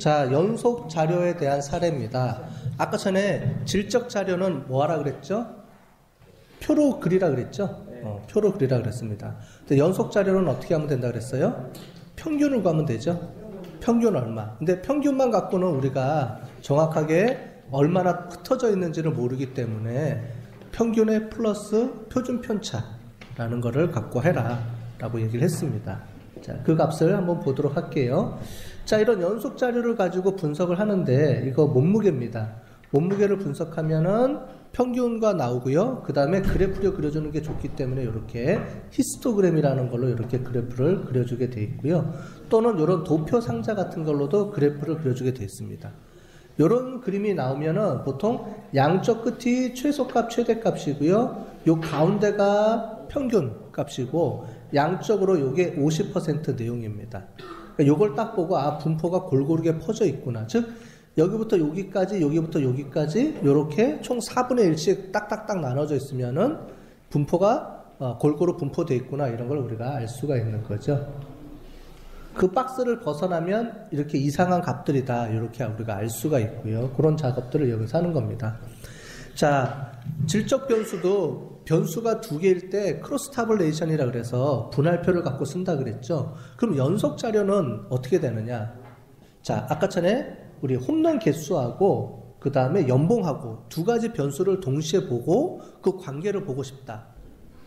자, 연속 자료에 대한 사례입니다. 아까 전에 질적 자료는 뭐 하라 그랬죠? 표로 그리라 그랬죠? 표로 그리라 그랬습니다. 근데 연속 자료는 어떻게 하면 된다 그랬어요? 평균을 구하면 되죠? 평균 얼마. 근데 평균만 갖고는 우리가 정확하게 얼마나 흩어져 있는지를 모르기 때문에 평균의 플러스 표준 편차라는 거를 갖고 해라 라고 얘기를 했습니다. 자, 그 값을 한번 보도록 할게요. 자, 이런 연속 자료를 가지고 분석을 하는데 이거 몸무게입니다. 몸무게를 분석하면은 평균과 나오고요. 그 다음에 그래프를 그려주는 게 좋기 때문에 이렇게 히스토그램이라는 걸로 이렇게 그래프를 그려주게 돼 있고요. 또는 이런 도표 상자 같은 걸로도 그래프를 그려주게 돼 있습니다. 이런 그림이 나오면은 보통 양쪽 끝이 최소값, 최대값이고요. 요 가운데가 평균 값이고 양쪽으로 요게 50% 내용입니다. 그러니까 요걸 딱 보고 아, 분포가 골고루게 퍼져 있구나. 즉 여기부터 여기까지, 여기부터 여기까지 요렇게 총 4분의 1씩 딱딱딱 나눠져 있으면은 분포가 골고루 분포되어 있구나. 이런 걸 우리가 알 수가 있는 거죠. 그 박스를 벗어나면 이렇게 이상한 값들이다. 이렇게 우리가 알 수가 있고요. 그런 작업들을 여기서 하는 겁니다. 자, 질적 변수도 변수가 두 개일 때 크로스 타블레이션이라 그래서 분할표를 갖고 쓴다 그랬죠. 그럼 연속 자료는 어떻게 되느냐? 자, 아까 전에 우리 홈런 개수하고 그 다음에 연봉하고 두 가지 변수를 동시에 보고 그 관계를 보고 싶다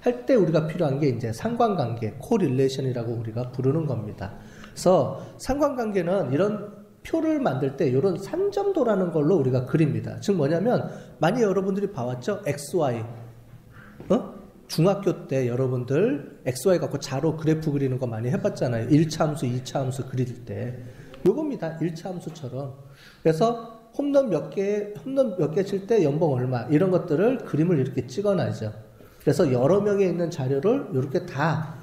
할 때 우리가 필요한 게 이제 상관관계, 코릴레이션이라고 우리가 부르는 겁니다. 그래서 상관관계는 이런 표를 만들 때 이런 산점도라는 걸로 우리가 그립니다. 즉 뭐냐면 많이 여러분들이 봐왔죠? XY. 중학교 때 여러분들 XY 갖고 자로 그래프 그리는 거 많이 해봤잖아요. 1차 함수, 2차 함수 그릴 때. 요겁니다. 1차 함수처럼. 그래서 홈런 몇 개 칠 때 연봉 얼마 이런 것들을 그림을 이렇게 찍어놔죠. 그래서 여러 명이 있는 자료를 이렇게 다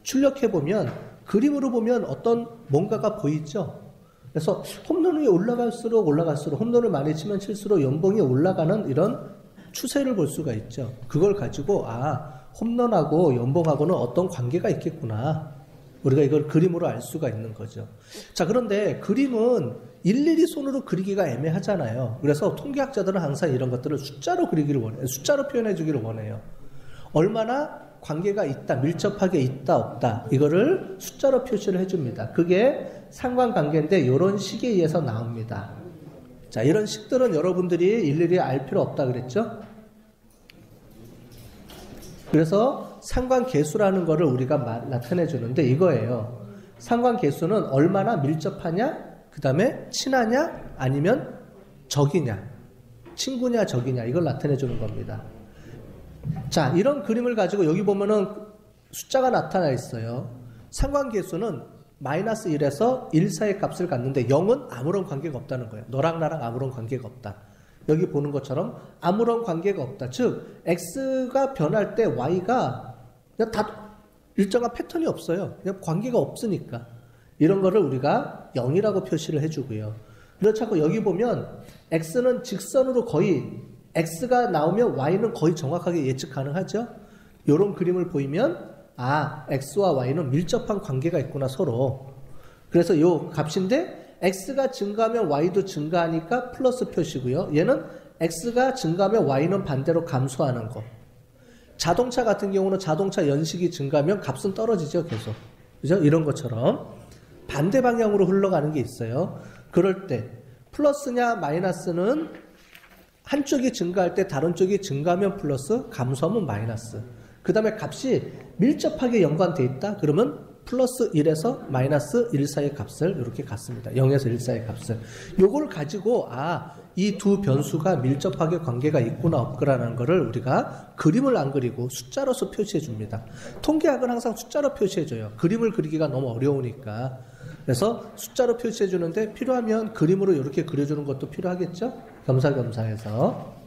출력해보면 그림으로 보면 어떤 뭔가가 보이죠. 그래서 홈런이 올라갈수록 홈런을 많이 치면 칠수록 연봉이 올라가는 이런 추세를 볼 수가 있죠. 그걸 가지고 아, 홈런하고 연봉하고는 어떤 관계가 있겠구나. 우리가 이걸 그림으로 알 수가 있는 거죠. 자, 그런데 그림은 일일이 손으로 그리기가 애매하잖아요. 그래서 통계학자들은 항상 이런 것들을 숫자로 그리기를 원해요. 숫자로 표현해 주기를 원해요. 얼마나 관계가 있다, 밀접하게 있다, 없다. 이거를 숫자로 표시를 해줍니다. 그게 상관관계인데 이런 식에 의해서 나옵니다. 자, 이런 식들은 여러분들이 일일이 알 필요 없다 그랬죠? 그래서 상관계수라는 거를 우리가 나타내 주는데 이거예요. 상관계수는 얼마나 밀접하냐, 그 다음에 친하냐, 아니면 적이냐, 친구냐, 적이냐, 이걸 나타내 주는 겁니다. 자, 이런 그림을 가지고 여기 보면은 숫자가 나타나 있어요. 상관계수는 마이너스 1에서 1 사이의 값을 갖는데 0은 아무런 관계가 없다는 거예요. 너랑 나랑 아무런 관계가 없다. 여기 보는 것처럼 아무런 관계가 없다. 즉 x가 변할 때 y가 그냥 다 일정한 패턴이 없어요. 그냥 관계가 없으니까. 이런 거를 우리가 0이라고 표시를 해주고요. 그렇자고 여기 보면 x는 직선으로 거의 x가 나오면 y는 거의 정확하게 예측 가능하죠. 이런 그림을 보이면 아, x와 y는 밀접한 관계가 있구나 서로. 그래서 요 값인데 x가 증가하면 y도 증가하니까 플러스 표시고요. 얘는 x가 증가하면 y는 반대로 감소하는 거. 자동차 같은 경우는 자동차 연식이 증가하면 값은 떨어지죠, 계속. 그죠? 이런 것처럼 반대 방향으로 흘러가는 게 있어요. 그럴 때 플러스냐 마이너스는 한쪽이 증가할 때 다른 쪽이 증가하면 플러스, 감소하면 마이너스. 그 다음에 값이 밀접하게 연관되어 있다? 그러면 플러스 1에서 마이너스 1 사이의 값을 이렇게 갖습니다. 0에서 1 사이의 값을. 요걸 가지고 아, 이 두 변수가 밀접하게 관계가 있구나 없구나라는 거를 우리가 그림을 안 그리고 숫자로서 표시해 줍니다. 통계학은 항상 숫자로 표시해 줘요. 그림을 그리기가 너무 어려우니까. 그래서 숫자로 표시해 주는데 필요하면 그림으로 이렇게 그려주는 것도 필요하겠죠? 겸사겸사해서.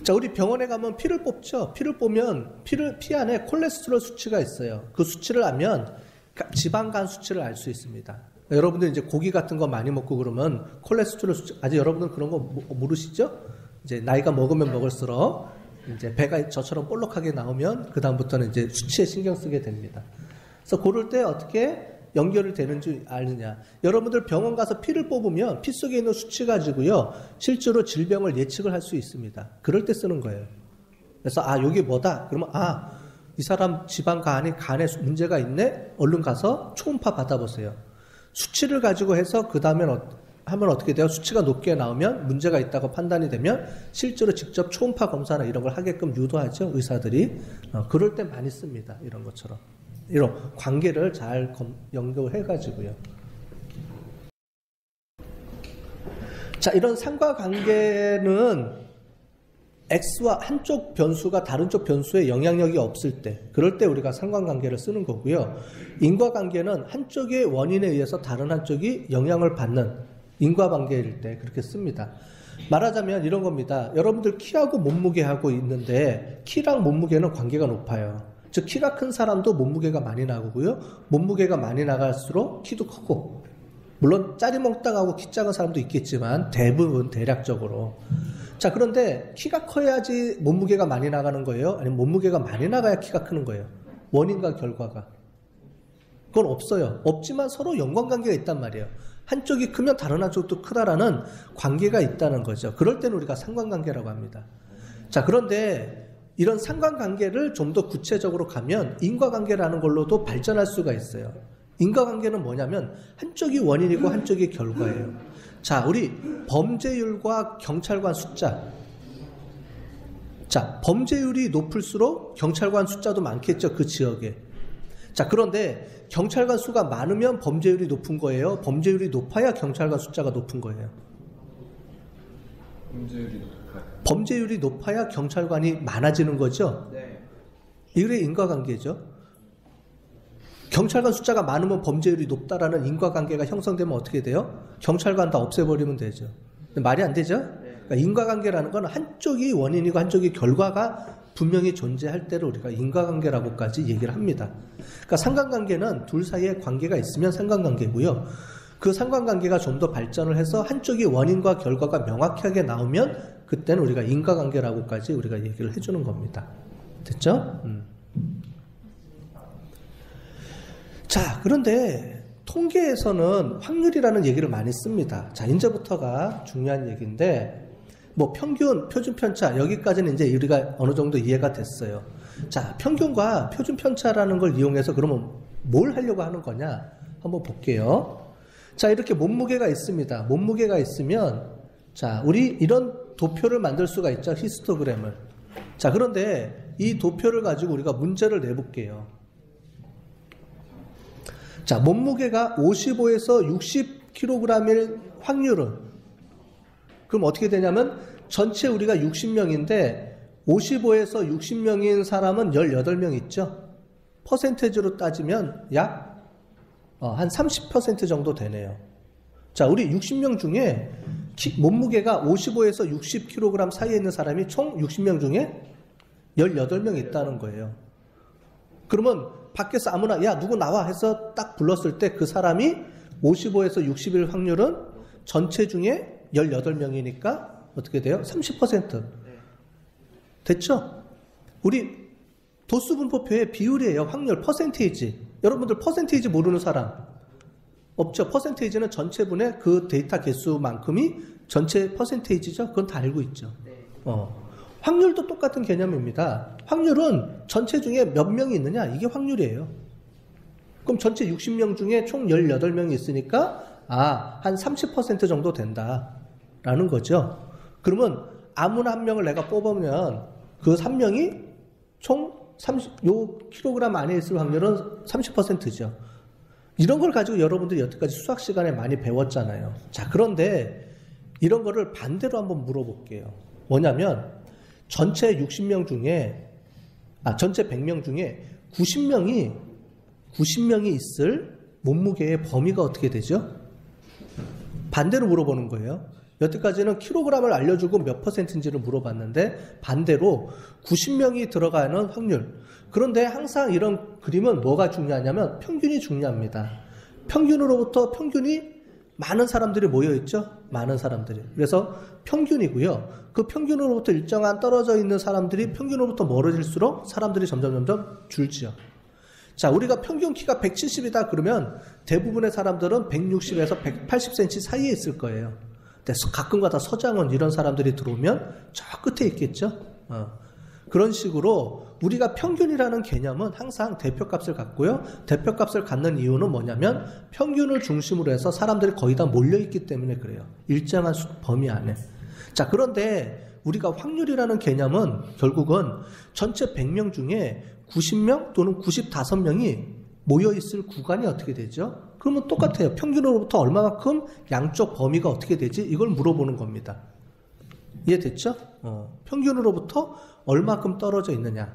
자, 우리 병원에 가면 피를 뽑죠. 피를 뽑으면 피 안에 콜레스테롤 수치가 있어요. 그 수치를 알면 지방간 수치를 알 수 있습니다. 여러분들 이제 고기 같은 거 많이 먹고 그러면 콜레스테롤 수치, 아직 여러분들 그런 거 모르시죠? 이제 나이가 먹으면 먹을수록 이제 배가 저처럼 볼록하게 나오면 그다음부터는 이제 수치에 신경 쓰게 됩니다. 그래서 고를 때 어떻게 연결이 되는지 아느냐. 여러분들 병원 가서 피를 뽑으면 피 속에 있는 수치 가지고요. 실제로 질병을 예측을 할 수 있습니다. 그럴 때 쓰는 거예요. 그래서 여기 뭐다. 그러면 이 사람 지방 간에 문제가 있네. 얼른 가서 초음파 받아보세요. 수치를 가지고 해서 그 다음에 하면 어떻게 돼요? 수치가 높게 나오면 문제가 있다고 판단이 되면 실제로 직접 초음파 검사나 이런 걸 하게끔 유도하죠. 의사들이. 그럴 때 많이 씁니다. 이런 것처럼. 이런 관계를 잘 연결해가지고요. 자, 이런 상관관계는 X와 한쪽 변수가 다른 쪽 변수에 영향력이 없을 때, 그럴 때 우리가 상관관계를 쓰는 거고요. 인과관계는 한쪽의 원인에 의해서 다른 한쪽이 영향을 받는 인과관계일 때 그렇게 씁니다. 말하자면 이런 겁니다. 여러분들 키하고 몸무게하고 있는데 키랑 몸무게는 관계가 높아요. 즉 키가 큰 사람도 몸무게가 많이 나고요. 몸무게가 많이 나갈수록 키도 크고, 물론 짜리몽땅하고 키 작은 사람도 있겠지만 대부분 대략적으로. 자, 그런데 키가 커야지 몸무게가 많이 나가는 거예요? 아니면 몸무게가 많이 나가야 키가 크는 거예요? 원인과 결과가. 그건 없어요. 없지만 서로 연관관계가 있단 말이에요. 한쪽이 크면 다른 한쪽도 크다라는 관계가 있다는 거죠. 그럴 때는 우리가 상관관계라고 합니다. 자, 그런데 이런 상관관계를 좀 더 구체적으로 가면 인과관계라는 걸로도 발전할 수가 있어요. 인과관계는 뭐냐면 한쪽이 원인이고 한쪽이 결과예요. 자, 우리 범죄율과 경찰관 숫자. 자, 범죄율이 높을수록 경찰관 숫자도 많겠죠, 그 지역에. 자, 그런데 경찰관 수가 많으면 범죄율이 높은 거예요? 범죄율이 높아야 경찰관 숫자가 높은 거예요? 범죄율이 높아야 경찰관이 많아지는 거죠? 네. 이게 인과관계죠. 경찰관 숫자가 많으면 범죄율이 높다라는 인과관계가 형성되면 어떻게 돼요? 경찰관 다 없애버리면 되죠. 말이 안 되죠? 그러니까 인과관계라는 건 한쪽이 원인이고 한쪽이 결과가 분명히 존재할 때를 우리가 인과관계라고까지 얘기를 합니다. 그러니까 상관관계는 둘 사이에 관계가 있으면 상관관계고요. 그 상관관계가 좀 더 발전을 해서 한쪽이 원인과 결과가 명확하게 나오면 그때는 우리가 인과관계라고까지 우리가 얘기를 해주는 겁니다. 됐죠? 자, 그런데 통계에서는 확률이라는 얘기를 많이 씁니다. 자, 이제부터가 중요한 얘기인데, 뭐 평균, 표준 편차, 여기까지는 이제 우리가 어느 정도 이해가 됐어요. 자, 평균과 표준 편차라는 걸 이용해서 그러면 뭘 하려고 하는 거냐? 한번 볼게요. 자, 이렇게 몸무게가 있습니다. 몸무게가 있으면, 자, 우리 이런 도표를 만들 수가 있죠. 히스토그램을. 자, 그런데 이 도표를 가지고 우리가 문제를 내볼게요. 자, 몸무게가 55에서 60kg일 확률은, 그럼 어떻게 되냐면 전체 우리가 60명인데 55에서 60명인 사람은 18명 있죠. 퍼센테이지로 따지면 약 한 30% 정도 되네요. 자, 우리 60명 중에 몸무게가 55에서 60kg 사이에 있는 사람이 총 60명 중에 18명 있다는 거예요. 그러면 밖에서 아무나 야 누구 나와 해서 딱 불렀을 때 그 사람이 55에서 60일 확률은 전체 중에 18명이니까 어떻게 돼요? 30%. 됐죠? 우리 도수분포표의 비율이에요. 확률, 퍼센테이지. 여러분들 퍼센테이지 모르는 사람 없죠? 퍼센테이지는 전체분의 그 데이터 개수만큼이 전체 퍼센테이지죠? 그건 다 알고 있죠. 확률도 똑같은 개념입니다. 확률은 전체 중에 몇 명이 있느냐? 이게 확률이에요. 그럼 전체 60명 중에 총 18명이 있으니까 한 30% 정도 된다라는 거죠. 그러면 아무나 한 명을 내가 뽑으면 그 3명이 총 요 킬로그램 안에 있을 확률은 30%죠. 이런 걸 가지고 여러분들이 여태까지 수학 시간에 많이 배웠잖아요. 자, 그런데 이런 거를 반대로 한번 물어볼게요. 뭐냐면 전체 60명 중에 전체 100명 중에 90명이 있을 몸무게의 범위가 어떻게 되죠? 반대로 물어보는 거예요. 여태까지는 킬로그램을 알려주고 몇 퍼센트인지를 물어봤는데 반대로 90명이 들어가는 확률. 그런데 항상 이런 그림은 뭐가 중요하냐면 평균이 중요합니다. 평균으로부터 평균이 많은 사람들이 모여있죠? 많은 사람들이. 그래서 평균이고요. 그 평균으로부터 일정한 떨어져 있는 사람들이 평균으로부터 멀어질수록 사람들이 점점 줄지요. 자, 우리가 평균 키가 170이다 그러면 대부분의 사람들은 160에서 180cm 사이에 있을 거예요. 근데 가끔가다 서장훈 이런 사람들이 들어오면 저 끝에 있겠죠. 그런 식으로 우리가 평균이라는 개념은 항상 대표값을 갖고요. 대표값을 갖는 이유는 뭐냐면 평균을 중심으로 해서 사람들이 거의 다 몰려있기 때문에 그래요. 일정한 범위 안에. 자, 그런데 우리가 확률이라는 개념은 결국은 전체 100명 중에 90명 또는 95명이 모여있을 구간이 어떻게 되죠? 그러면 똑같아요. 평균으로부터 얼마만큼 양쪽 범위가 어떻게 되지? 이걸 물어보는 겁니다. 이해됐죠? 평균으로부터 얼마큼 떨어져 있느냐,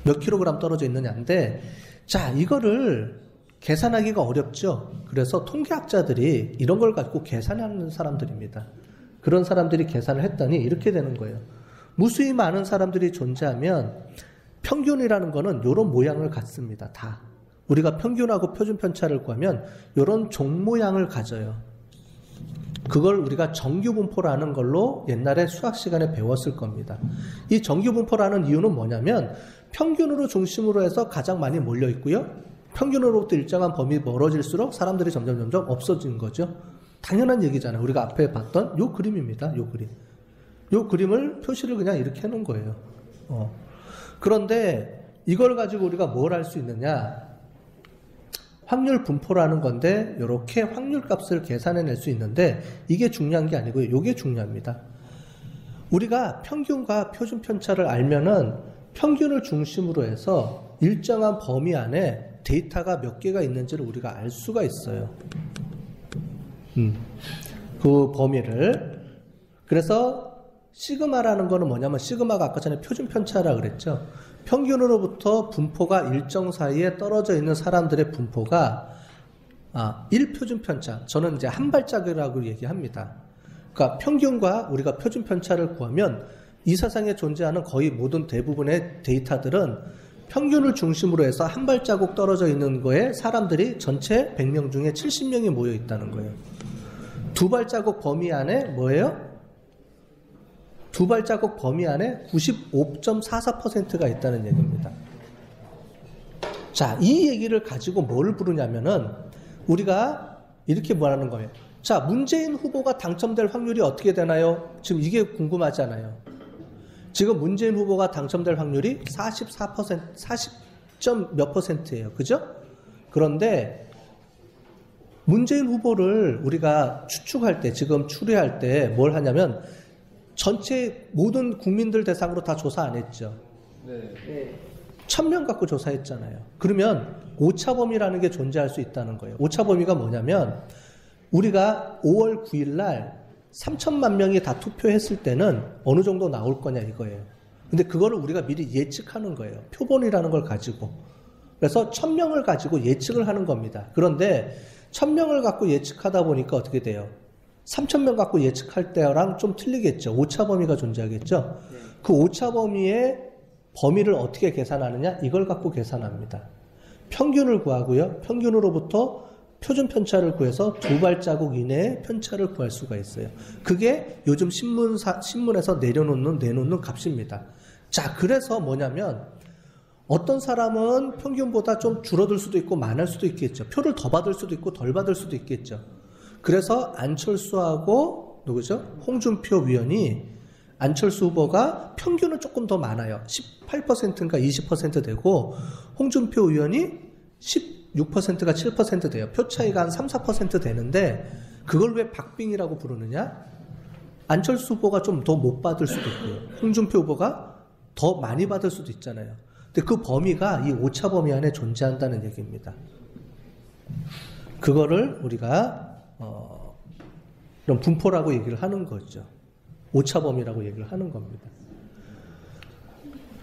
몇 킬로그램 떨어져 있느냐인데, 자, 이거를 계산하기가 어렵죠. 그래서 통계학자들이 이런 걸 갖고 계산하는 사람들입니다. 그런 사람들이 계산을 했더니 이렇게 되는 거예요. 무수히 많은 사람들이 존재하면 평균이라는 거는 이런 모양을 갖습니다. 다. 우리가 평균하고 표준 편차를 구하면 이런 종 모양을 가져요. 그걸 우리가 정규분포라는 걸로 옛날에 수학 시간에 배웠을 겁니다. 이 정규분포라는 이유는 뭐냐면 평균으로 중심으로 해서 가장 많이 몰려 있고요. 평균으로부터 일정한 범위 멀어질수록 사람들이 점점 없어지는 거죠. 당연한 얘기잖아요. 우리가 앞에 봤던 요 그림입니다. 요 그림. 요 그림을 표시를 그냥 이렇게 해놓은 거예요. 그런데 이걸 가지고 우리가 뭘 할 수 있느냐? 확률 분포라는 건데 이렇게 확률 값을 계산해낼 수 있는데 이게 중요한 게 아니고요. 이게 중요합니다. 우리가 평균과 표준 편차를 알면은 평균을 중심으로 해서 일정한 범위 안에 데이터가 몇 개가 있는지를 우리가 알 수가 있어요. 그 범위를. 그래서 시그마라는 거는 뭐냐면 시그마가 아까 전에 표준 편차라 그랬죠. 평균으로부터 분포가 일정 사이에 떨어져 있는 사람들의 분포가 1표준 편차. 저는 이제 한 발짝이라고 얘기합니다. 그러니까 평균과 우리가 표준 편차를 구하면 이 세상에 존재하는 거의 모든 대부분의 데이터들은 평균을 중심으로 해서 한 발자국 떨어져 있는 거에 사람들이 전체 100명 중에 70명이 모여 있다는 거예요. 두 발자국 범위 안에 뭐예요? 두 발자국 범위 안에 95.44%가 있다는 얘기입니다. 자, 이 얘기를 가지고 뭘 부르냐면은 우리가 이렇게 말하는 거예요. 자, 문재인 후보가 당첨될 확률이 어떻게 되나요? 지금 이게 궁금하잖아요. 지금 문재인 후보가 당첨될 확률이 44%, 40점 몇 %예요. 그죠? 그런데 문재인 후보를 우리가 추측할 때, 지금 추리할 때 뭘 하냐면 전체 모든 국민들 대상으로 다 조사 안 했죠. 네. 1000명 갖고 조사했잖아요. 그러면 오차범위라는 게 존재할 수 있다는 거예요. 오차범위가 뭐냐면 우리가 5월 9일 날 3천만 명이 다 투표했을 때는 어느 정도 나올 거냐 이거예요. 근데 그거를 우리가 미리 예측하는 거예요. 표본이라는 걸 가지고. 그래서 1000명을 가지고 예측을 하는 겁니다. 그런데 1000명을 갖고 예측하다 보니까 어떻게 돼요? 3000명 갖고 예측할 때랑 좀 틀리겠죠. 오차범위가 존재하겠죠. 그 오차범위의 범위를 어떻게 계산하느냐? 이걸 갖고 계산합니다. 평균을 구하고요. 평균으로부터 표준 편차를 구해서 두 발자국 이내의 편차를 구할 수가 있어요. 그게 요즘 신문에서 내놓는 값입니다. 자, 그래서 뭐냐면 어떤 사람은 평균보다 좀 줄어들 수도 있고 많을 수도 있겠죠. 표를 더 받을 수도 있고 덜 받을 수도 있겠죠. 그래서 안철수하고 누구죠? 홍준표 위원이 안철수 후보가 평균은 조금 더 많아요. 18%인가 20% 되고 홍준표 의원이 16%가 7% 돼요. 표 차이가 한 3, 4% 되는데 그걸 왜 박빙이라고 부르느냐? 안철수 후보가 좀 더 못 받을 수도 있고요. 홍준표 후보가 더 많이 받을 수도 있잖아요. 근데 그 범위가 이 오차 범위 안에 존재한다는 얘기입니다. 그거를 우리가 이런 분포라고 얘기를 하는 거죠. 오차범위라고 얘기를 하는 겁니다.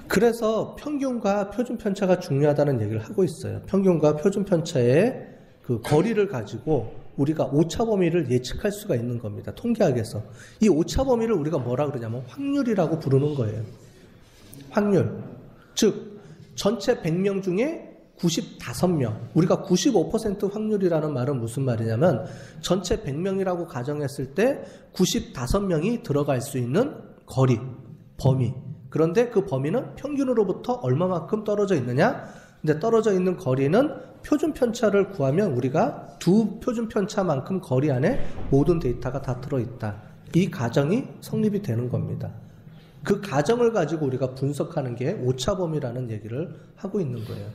그래서 평균과 표준 편차가 중요하다는 얘기를 하고 있어요. 평균과 표준 편차의 그 거리를 가지고 우리가 오차범위를 예측할 수가 있는 겁니다. 통계학에서. 이 오차범위를 우리가 뭐라 그러냐면 확률이라고 부르는 거예요. 확률. 즉 전체 100명 중에 95명. 우리가 95% 확률이라는 말은 무슨 말이냐면 전체 100명이라고 가정했을 때 95명이 들어갈 수 있는 거리, 범위. 그런데 그 범위는 평균으로부터 얼마만큼 떨어져 있느냐? 근데 떨어져 있는 거리는 표준 편차를 구하면 우리가 두 표준 편차만큼 거리 안에 모든 데이터가 다 들어있다. 이 가정이 성립이 되는 겁니다. 그 가정을 가지고 우리가 분석하는 게 오차범위라는 얘기를 하고 있는 거예요.